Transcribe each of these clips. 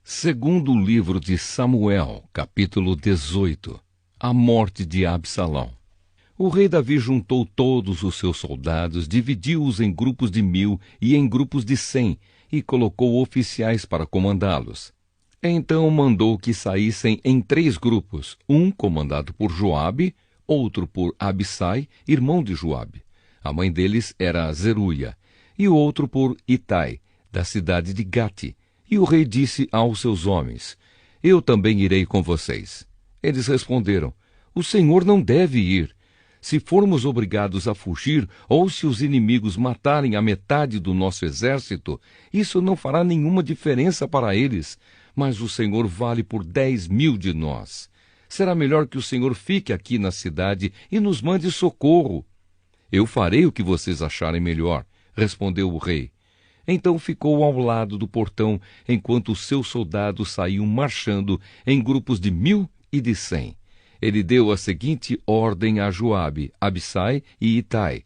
Segundo o livro de Samuel, capítulo 18, a morte de Absalão. O rei Davi juntou todos os seus soldados, dividiu-os em grupos de 1000 e em grupos de 100, e colocou oficiais para comandá-los. Então mandou que saíssem em 3 grupos, um comandado por Joabe, outro por Abissai, irmão de Joabe. A mãe deles era Zeruia, e o outro por Itai, da cidade de Gate. E o rei disse aos seus homens: Eu também irei com vocês. Eles responderam: O Senhor não deve ir. Se formos obrigados a fugir, ou se os inimigos matarem a metade do nosso exército, isso não fará nenhuma diferença para eles. Mas o Senhor vale por 10.000 de nós. Será melhor que o Senhor fique aqui na cidade e nos mande socorro. Eu farei o que vocês acharem melhor, respondeu o rei. Então ficou ao lado do portão, enquanto os seus soldados saíam marchando em grupos de 1000 e de 100. Ele deu a seguinte ordem a Joabe, Abissai e Itai: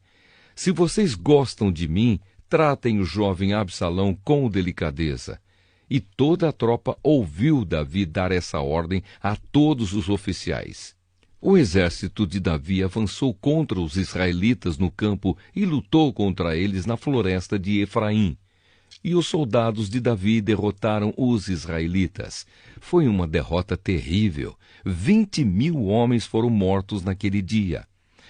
Se vocês gostam de mim, tratem o jovem Absalão com delicadeza. E toda a tropa ouviu Davi dar essa ordem a todos os oficiais. O exército de Davi avançou contra os israelitas no campo e lutou contra eles na floresta de Efraim. E os soldados de Davi derrotaram os israelitas. Foi uma derrota terrível. 20.000 homens foram mortos naquele dia.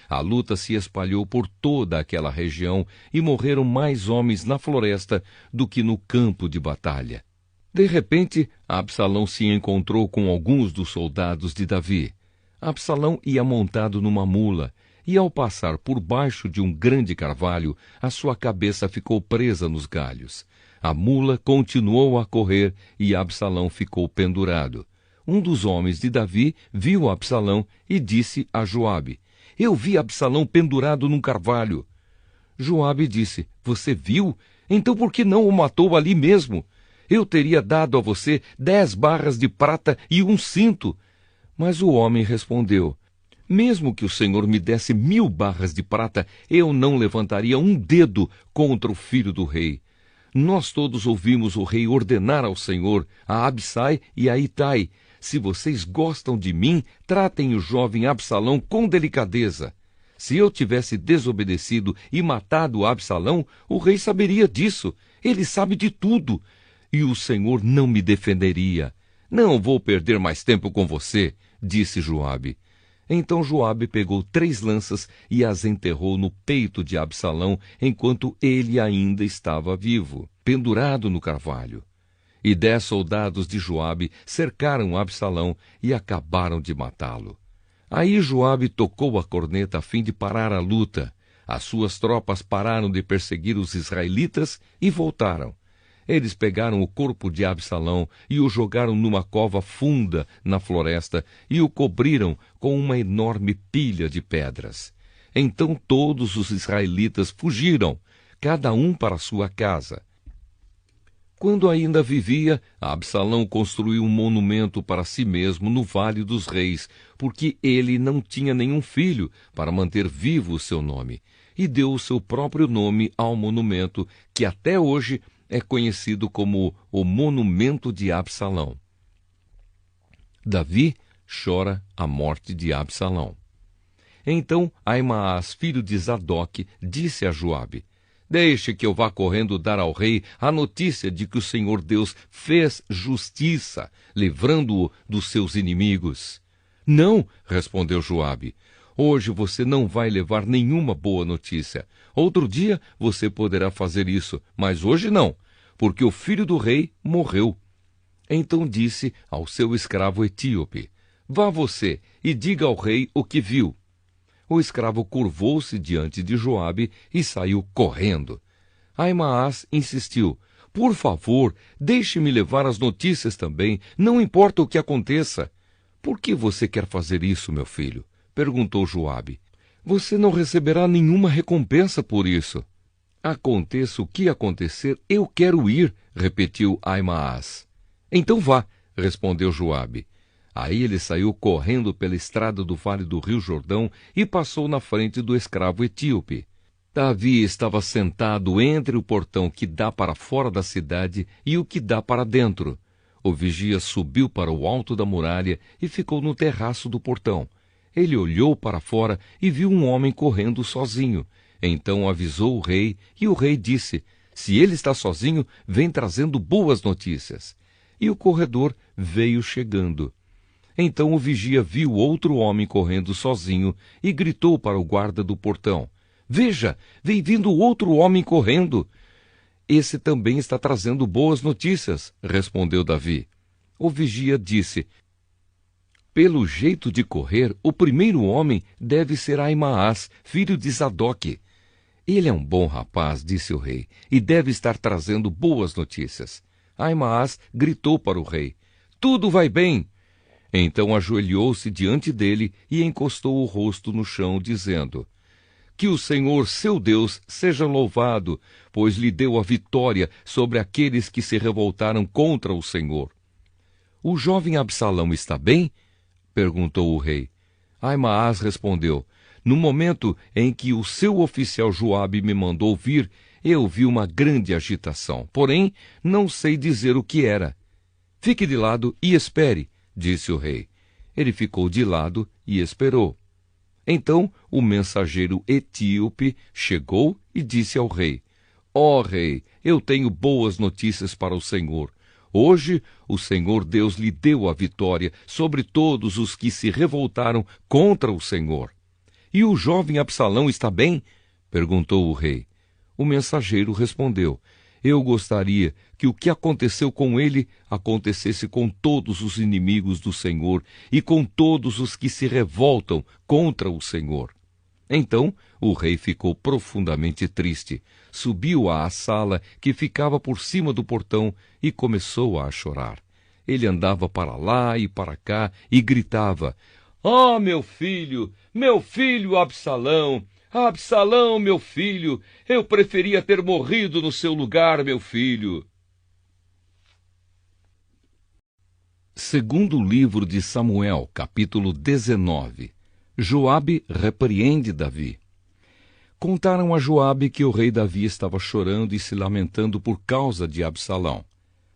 A luta se espalhou por toda aquela região e morreram mais homens na floresta do que no campo de batalha. De repente, Absalão se encontrou com alguns dos soldados de Davi. Absalão ia montado numa mula, e ao passar por baixo de um grande carvalho, a sua cabeça ficou presa nos galhos. A mula continuou a correr e Absalão ficou pendurado. Um dos homens de Davi viu Absalão e disse a Joabe: Eu vi Absalão pendurado num carvalho. Joabe disse: Você viu? Então por que não o matou ali mesmo? Eu teria dado a você 10 barras de prata e um cinto. Mas o homem respondeu: Mesmo que o Senhor me desse 1000 barras de prata, eu não levantaria um dedo contra o filho do rei. Nós todos ouvimos o rei ordenar ao Senhor, a Abissai e a Itai: Se vocês gostam de mim, tratem o jovem Absalão com delicadeza. Se eu tivesse desobedecido e matado Absalão, o rei saberia disso. Ele sabe de tudo. E o Senhor não me defenderia. Não vou perder mais tempo com você, disse Joabe. Então Joabe pegou 3 lanças e as enterrou no peito de Absalão, enquanto ele ainda estava vivo, pendurado no carvalho. E 10 soldados de Joabe cercaram Absalão e acabaram de matá-lo. Aí Joabe tocou a corneta a fim de parar a luta. As suas tropas pararam de perseguir os israelitas e voltaram. Eles pegaram o corpo de Absalão e o jogaram numa cova funda na floresta e o cobriram com uma enorme pilha de pedras. Então todos os israelitas fugiram, cada um para sua casa. Quando ainda vivia, Absalão construiu um monumento para si mesmo no Vale dos Reis, porque ele não tinha nenhum filho para manter vivo o seu nome, e deu o seu próprio nome ao monumento, que até hoje é conhecido como o Monumento de Absalão. Davi chora a morte de Absalão. Então Aimaas, filho de Zadok, disse a Joabe: Deixe que eu vá correndo dar ao rei a notícia de que o Senhor Deus fez justiça, livrando-o dos seus inimigos. Não, respondeu Joabe. Hoje você não vai levar nenhuma boa notícia. Outro dia você poderá fazer isso, mas hoje não, porque o filho do rei morreu. Então disse ao seu escravo etíope: Vá você e diga ao rei o que viu. O escravo curvou-se diante de Joabe e saiu correndo. Aimaas insistiu: Por favor, deixe-me levar as notícias também, não importa o que aconteça. Por que você quer fazer isso, meu filho? Perguntou Joabe. Você não receberá nenhuma recompensa por isso. Aconteça o que acontecer, eu quero ir, repetiu Aimaas. Então vá, respondeu Joabe. Aí ele saiu correndo pela estrada do vale do rio Jordão e passou na frente do escravo etíope. Davi estava sentado entre o portão que dá para fora da cidade e o que dá para dentro. O vigia subiu para o alto da muralha e ficou no terraço do portão. Ele olhou para fora e viu um homem correndo sozinho. Então avisou o rei, e o rei disse: se ele está sozinho, vem trazendo boas notícias. E o corredor veio chegando. Então o vigia viu outro homem correndo sozinho e gritou para o guarda do portão: veja, vem vindo outro homem correndo. Esse também está trazendo boas notícias, respondeu Davi. O vigia disse: pelo jeito de correr, o primeiro homem deve ser Aimaas, filho de Zadoque. Ele é um bom rapaz, disse o rei, e deve estar trazendo boas notícias. Aimaas gritou para o rei: tudo vai bem. Então ajoelhou-se diante dele e encostou o rosto no chão, dizendo: que o Senhor, seu Deus, seja louvado, pois lhe deu a vitória sobre aqueles que se revoltaram contra o Senhor. O jovem Absalão está bem? Perguntou o rei. Aimaas respondeu: no momento em que o seu oficial Joabe me mandou vir, eu vi uma grande agitação, porém não sei dizer o que era. Fique de lado e espere, disse o rei. Ele ficou de lado e esperou. Então o mensageiro etíope chegou e disse ao rei: ó rei, eu tenho boas notícias para o Senhor. Hoje o Senhor Deus lhe deu a vitória sobre todos os que se revoltaram contra o Senhor. E o jovem Absalão está bem? Perguntou o rei. O mensageiro respondeu: eu gostaria que o que aconteceu com ele acontecesse com todos os inimigos do Senhor e com todos os que se revoltam contra o Senhor. Então o rei ficou profundamente triste, subiu à sala que ficava por cima do portão e começou a chorar. Ele andava para lá e para cá e gritava: ó, meu filho Absalão! Absalão, meu filho, eu preferia ter morrido no seu lugar, meu filho. Segundo livro de Samuel, capítulo 19. Joabe repreende Davi. Contaram a Joabe que o rei Davi estava chorando e se lamentando por causa de Absalão.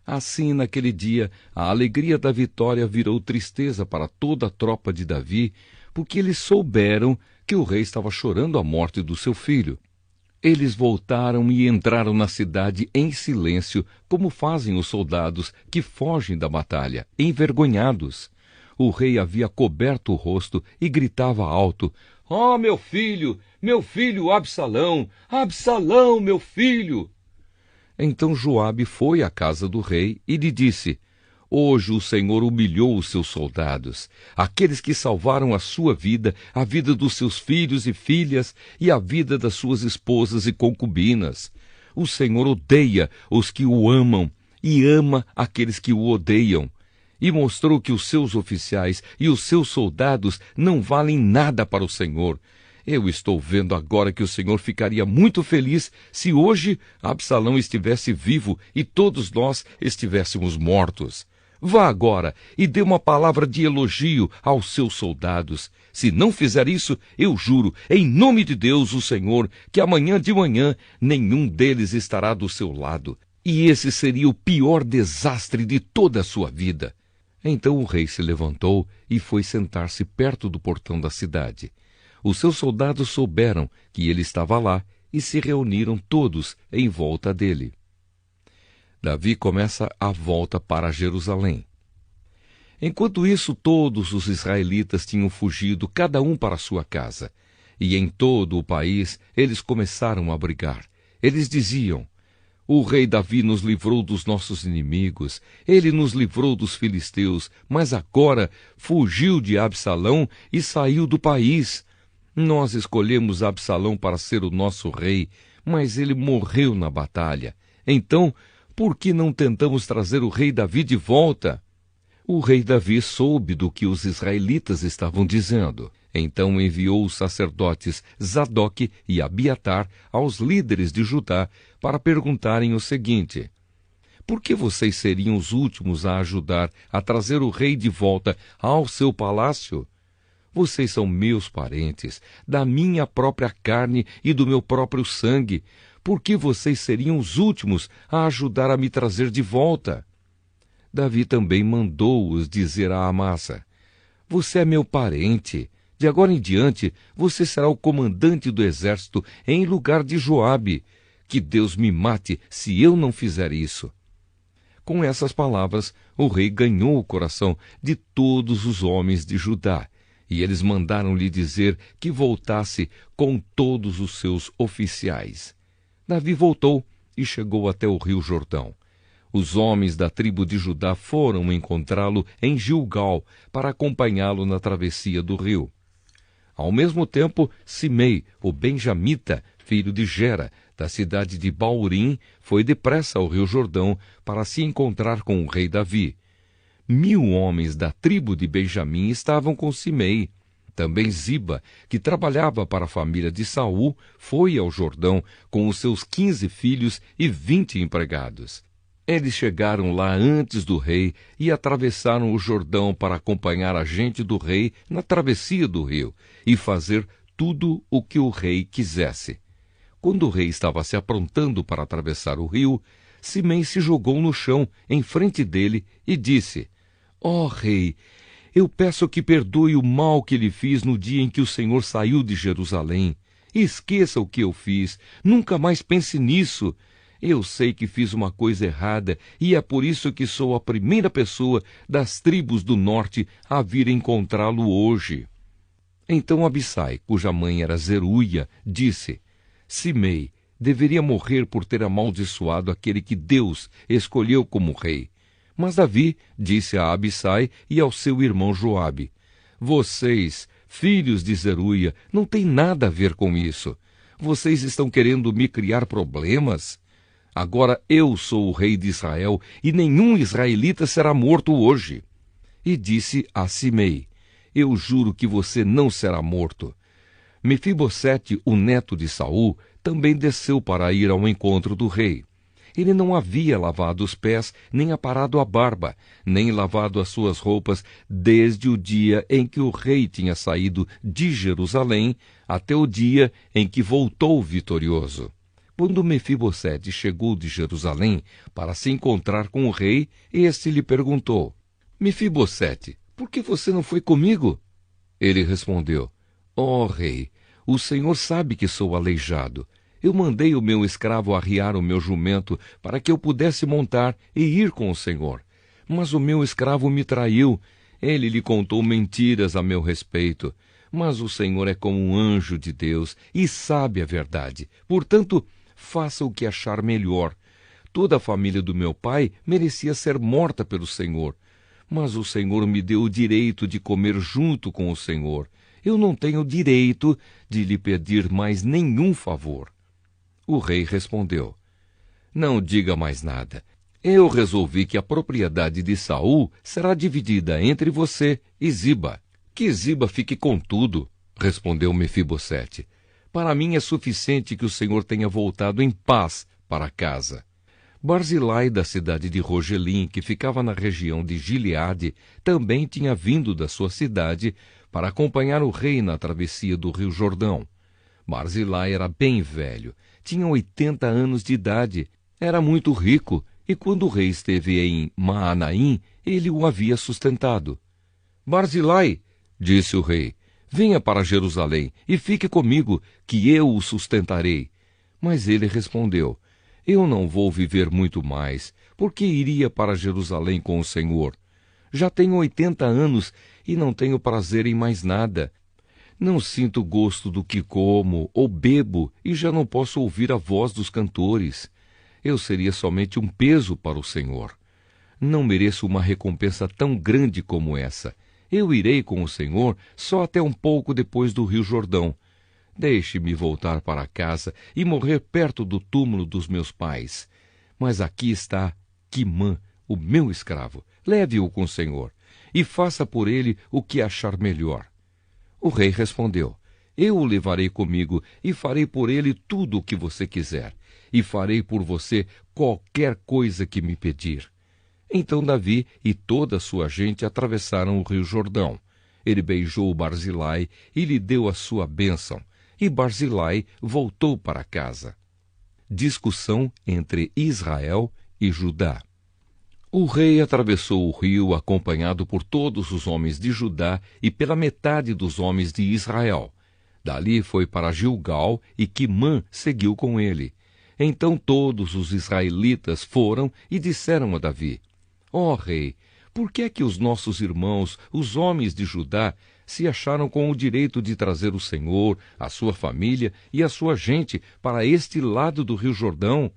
Assim, naquele dia, a alegria da vitória virou tristeza para toda a tropa de Davi, porque eles souberam que o rei estava chorando a morte do seu filho. Eles voltaram e entraram na cidade em silêncio, como fazem os soldados que fogem da batalha, envergonhados. O rei havia coberto o rosto e gritava alto: ó, meu filho Absalão! Absalão, meu filho! Então Joabe foi à casa do rei e lhe disse: hoje o Senhor humilhou os seus soldados, aqueles que salvaram a sua vida, a vida dos seus filhos e filhas e a vida das suas esposas e concubinas. O Senhor odeia os que o amam e ama aqueles que o odeiam. E mostrou que os seus oficiais e os seus soldados não valem nada para o Senhor. Eu estou vendo agora que o Senhor ficaria muito feliz se hoje Absalão estivesse vivo e todos nós estivéssemos mortos. Vá agora e dê uma palavra de elogio aos seus soldados. Se não fizer isso, eu juro, em nome de Deus, o Senhor, que amanhã de manhã nenhum deles estará do seu lado. E esse seria o pior desastre de toda a sua vida. Então o rei se levantou e foi sentar-se perto do portão da cidade. Os seus soldados souberam que ele estava lá e se reuniram todos em volta dele. Davi começa a volta para Jerusalém. Enquanto isso, todos os israelitas tinham fugido, cada um para sua casa. E em todo o país eles começaram a brigar. Eles diziam: o rei Davi nos livrou dos nossos inimigos, ele nos livrou dos filisteus, mas agora fugiu de Absalão e saiu do país. Nós escolhemos Absalão para ser o nosso rei, mas ele morreu na batalha. Então, por que não tentamos trazer o rei Davi de volta? O rei Davi soube do que os israelitas estavam dizendo. Então enviou os sacerdotes Zadoque e Abiatar aos líderes de Judá para perguntarem o seguinte: por que vocês seriam os últimos a ajudar a trazer o rei de volta ao seu palácio? Vocês são meus parentes, da minha própria carne e do meu próprio sangue. Por que vocês seriam os últimos a ajudar a me trazer de volta? Davi também mandou-os dizer a Amasa: Você é meu parente. De agora em diante, você será o comandante do exército em lugar de Joabe. Que Deus me mate se eu não fizer isso. Com essas palavras, o rei ganhou o coração de todos os homens de Judá, e eles mandaram-lhe dizer que voltasse com todos os seus oficiais. Davi voltou e chegou até o rio Jordão. Os homens da tribo de Judá foram encontrá-lo em Gilgal para acompanhá-lo na travessia do rio. Ao mesmo tempo, Simei, o benjamita, filho de Gera, da cidade de Baurim, foi depressa ao rio Jordão para se encontrar com o rei Davi. 1000 homens da tribo de Benjamim estavam com Simei. Também Ziba, que trabalhava para a família de Saul, foi ao Jordão com os seus 15 filhos e 20 empregados. Eles chegaram lá antes do rei e atravessaram o Jordão para acompanhar a gente do rei na travessia do rio e fazer tudo o que o rei quisesse. Quando o rei estava se aprontando para atravessar o rio, Simei se jogou no chão em frente dele e disse: Ó rei, eu peço que perdoe o mal que lhe fiz no dia em que o Senhor saiu de Jerusalém. Esqueça o que eu fiz, nunca mais pense nisso. Eu sei que fiz uma coisa errada e é por isso que sou a primeira pessoa das tribos do norte a vir encontrá-lo hoje. Então Abissai, cuja mãe era Zeruia, disse: Simei deveria morrer por ter amaldiçoado aquele que Deus escolheu como rei. Mas Davi disse a Abissai e ao seu irmão Joabe: Vocês, filhos de Zeruia, não têm nada a ver com isso. Vocês estão querendo me criar problemas? Agora eu sou o rei de Israel e nenhum israelita será morto hoje. E disse a Simei: Eu juro que você não será morto. Mefibosete, o neto de Saul, também desceu para ir ao encontro do rei. Ele não havia lavado os pés, nem aparado a barba, nem lavado as suas roupas, desde o dia em que o rei tinha saído de Jerusalém até o dia em que voltou vitorioso. Quando Mefibosete chegou de Jerusalém para se encontrar com o rei, este lhe perguntou: Mefibosete, por que você não foi comigo? Ele respondeu: Ó rei, o Senhor sabe que sou aleijado. Eu mandei o meu escravo arriar o meu jumento para que eu pudesse montar e ir com o Senhor. Mas o meu escravo me traiu. Ele lhe contou mentiras a meu respeito. Mas o Senhor é como um anjo de Deus e sabe a verdade. Portanto, faça o que achar melhor. Toda a família do meu pai merecia ser morta pelo Senhor. Mas o Senhor me deu o direito de comer junto com o Senhor. Eu não tenho direito de lhe pedir mais nenhum favor. O rei respondeu: Não diga mais nada. Eu resolvi que a propriedade de Saul será dividida entre você e Ziba. Que Ziba fique com tudo, respondeu Mefibosete. Para mim é suficiente que o Senhor tenha voltado em paz para casa. Barzilai, da cidade de Rogelim, que ficava na região de Gileade, também tinha vindo da sua cidade para acompanhar o rei na travessia do rio Jordão. Barzilai era bem velho, tinha 80 anos de idade, era muito rico, e quando o rei esteve em Maanaim, ele o havia sustentado. Barzilai, disse o rei, venha para Jerusalém e fique comigo, que eu o sustentarei. Mas ele respondeu: Eu não vou viver muito mais, porque iria para Jerusalém com o Senhor. Já tenho 80 anos e não tenho prazer em mais nada. Não sinto gosto do que como ou bebo e já não posso ouvir a voz dos cantores. Eu seria somente um peso para o Senhor. Não mereço uma recompensa tão grande como essa. Eu irei com o Senhor só até um pouco depois do rio Jordão. Deixe-me voltar para casa e morrer perto do túmulo dos meus pais. Mas aqui está Quimã, o meu escravo. Leve-o com o Senhor e faça por ele o que achar melhor. O rei respondeu: Eu o levarei comigo e farei por ele tudo o que você quiser, e farei por você qualquer coisa que me pedir. Então Davi e toda a sua gente atravessaram o rio Jordão. Ele beijou Barzilai e lhe deu a sua bênção, e Barzilai voltou para casa. Discussão entre Israel e Judá. O rei atravessou o rio acompanhado por todos os homens de Judá e pela metade dos homens de Israel. Dali foi para Gilgal e Quimã seguiu com ele. Então todos os israelitas foram e disseram a Davi: Ó rei, por que é que os nossos irmãos, os homens de Judá, se acharam com o direito de trazer o Senhor, a sua família e a sua gente para este lado do rio Jordão?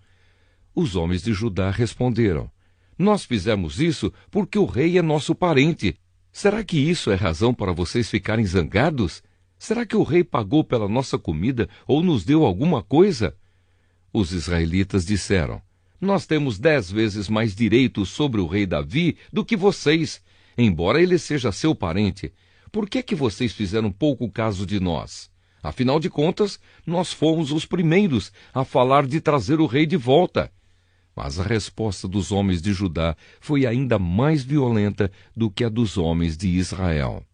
Os homens de Judá responderam: Nós fizemos isso porque o rei é nosso parente. Será que isso é razão para vocês ficarem zangados? Será que o rei pagou pela nossa comida ou nos deu alguma coisa? Os israelitas disseram: Nós temos 10 vezes mais direitos sobre o rei Davi do que vocês, embora ele seja seu parente. Por que é que vocês fizeram pouco caso de nós? Afinal de contas, nós fomos os primeiros a falar de trazer o rei de volta. Mas a resposta dos homens de Judá foi ainda mais violenta do que a dos homens de Israel.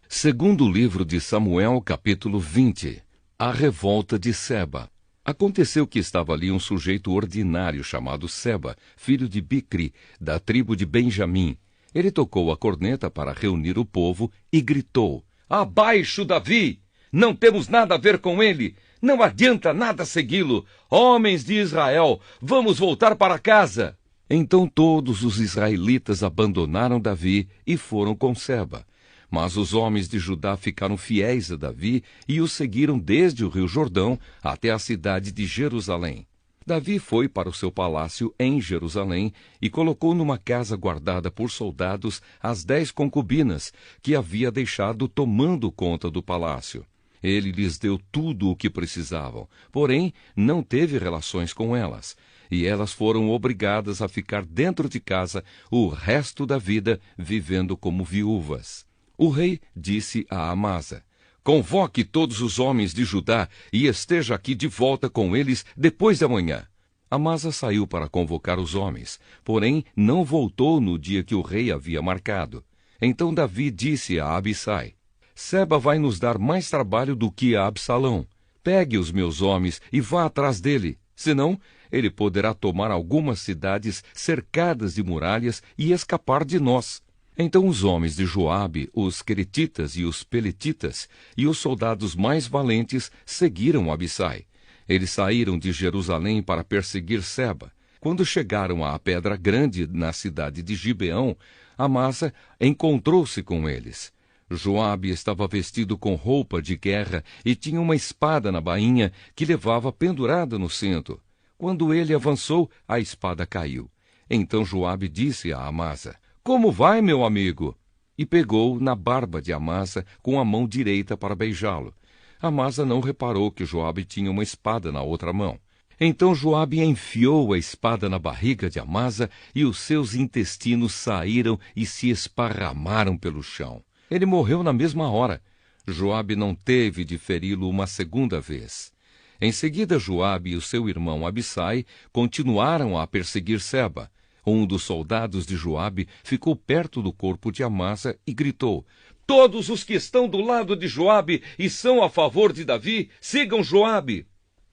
Segundo livro de Samuel, capítulo 20. A revolta de Seba. Aconteceu que estava ali um sujeito ordinário chamado Seba, filho de Bicri, da tribo de Benjamim. Ele tocou a corneta para reunir o povo e gritou: Abaixo, Davi! Não temos nada a ver com ele! Não adianta nada segui-lo! Homens de Israel, vamos voltar para casa! Então todos os israelitas abandonaram Davi e foram com Seba. Mas os homens de Judá ficaram fiéis a Davi e o seguiram desde o rio Jordão até a cidade de Jerusalém. Davi foi para o seu palácio em Jerusalém e colocou numa casa guardada por soldados as 10 concubinas que havia deixado tomando conta do palácio. Ele lhes deu tudo o que precisavam, porém não teve relações com elas, e elas foram obrigadas a ficar dentro de casa o resto da vida, vivendo como viúvas. O rei disse a Amasa: Convoque todos os homens de Judá e esteja aqui de volta com eles depois de amanhã. Amasa saiu para convocar os homens, porém não voltou no dia que o rei havia marcado. Então Davi disse a Abissai: Seba vai nos dar mais trabalho do que a Absalão. Pegue os meus homens e vá atrás dele, senão ele poderá tomar algumas cidades cercadas de muralhas e escapar de nós. Então os homens de Joabe, os queretitas e os peletitas, e os soldados mais valentes seguiram Abissai. Eles saíram de Jerusalém para perseguir Seba. Quando chegaram à Pedra Grande, na cidade de Gibeão, Amasa encontrou-se com eles. Joabe estava vestido com roupa de guerra e tinha uma espada na bainha que levava pendurada no cinto. Quando ele avançou, a espada caiu. Então Joabe disse a Amasa: Como vai, meu amigo? E pegou na barba de Amasa com a mão direita para beijá-lo. Amasa não reparou que Joabe tinha uma espada na outra mão. Então Joabe enfiou a espada na barriga de Amasa e os seus intestinos saíram e se esparramaram pelo chão. Ele morreu na mesma hora. Joabe não teve de feri-lo uma segunda vez. Em seguida, Joabe e o seu irmão Abissai continuaram a perseguir Seba. Um dos soldados de Joabe ficou perto do corpo de Amasa e gritou: Todos os que estão do lado de Joabe e são a favor de Davi, sigam Joabe.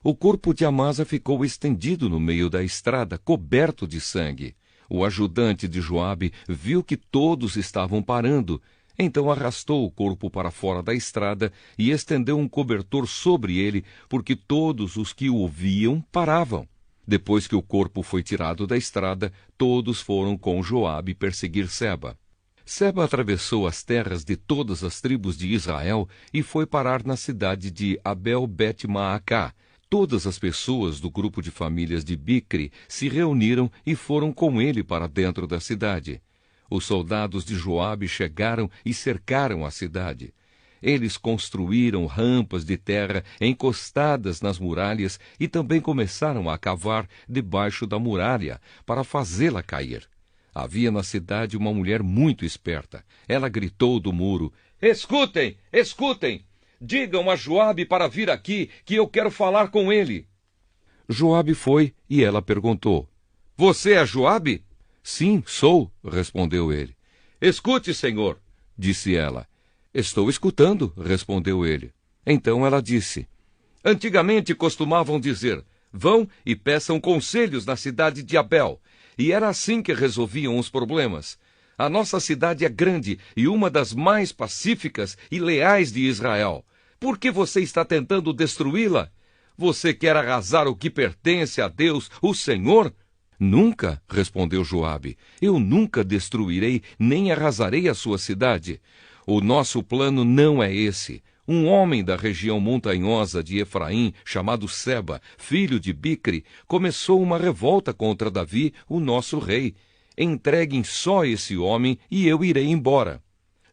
O corpo de Amasa ficou estendido no meio da estrada, coberto de sangue. O ajudante de Joabe viu que todos estavam parando. Então arrastou o corpo para fora da estrada e estendeu um cobertor sobre ele, porque todos os que o viam paravam. Depois que o corpo foi tirado da estrada, todos foram com Joabe perseguir Seba. Seba atravessou as terras de todas as tribos de Israel e foi parar na cidade de Abel-Bet-Maacá. Todas as pessoas do grupo de famílias de Bicri se reuniram e foram com ele para dentro da cidade. Os soldados de Joabe chegaram e cercaram a cidade. Eles construíram rampas de terra encostadas nas muralhas e também começaram a cavar debaixo da muralha para fazê-la cair. Havia na cidade uma mulher muito esperta. Ela gritou do muro: Escutem, escutem! Digam a Joabe para vir aqui, que eu quero falar com ele. Joabe foi e ela perguntou: Você é Joabe? Sim, sou, respondeu ele. Escute, senhor, disse ela. Estou escutando, respondeu ele. Então ela disse: Antigamente costumavam dizer: Vão e peçam conselhos na cidade de Abel. E era assim que resolviam os problemas. A nossa cidade é grande e uma das mais pacíficas e leais de Israel. Por que você está tentando destruí-la? Você quer arrasar o que pertence a Deus, o Senhor? Nunca, respondeu Joabe. Eu nunca destruirei nem arrasarei a sua cidade. O nosso plano não é esse. Um homem da região montanhosa de Efraim, chamado Seba, filho de Bicre, começou uma revolta contra Davi, o nosso rei. Entreguem só esse homem e eu irei embora.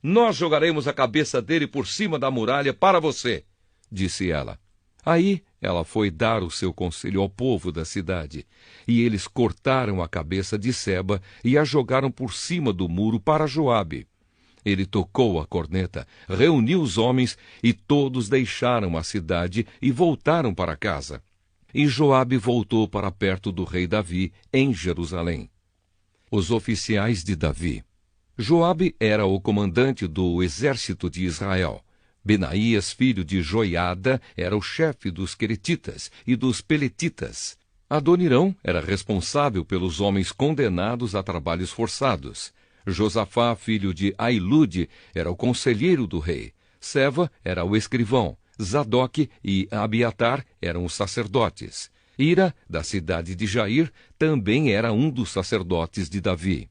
Nós jogaremos a cabeça dele por cima da muralha para você, disse ela. Aí ela foi dar o seu conselho ao povo da cidade, e eles cortaram a cabeça de Seba e a jogaram por cima do muro para Joabe. Ele tocou a corneta, reuniu os homens, e todos deixaram a cidade e voltaram para casa. E Joabe voltou para perto do rei Davi, em Jerusalém. Os oficiais de Davi. Joabe era o comandante do exército de Israel. Benaías, filho de Joiada, era o chefe dos queretitas e dos peletitas. Adonirão era responsável pelos homens condenados a trabalhos forçados. Josafá, filho de Ailude, era o conselheiro do rei. Seva era o escrivão. Zadok e Abiatar eram os sacerdotes. Ira, da cidade de Jair, também era um dos sacerdotes de Davi.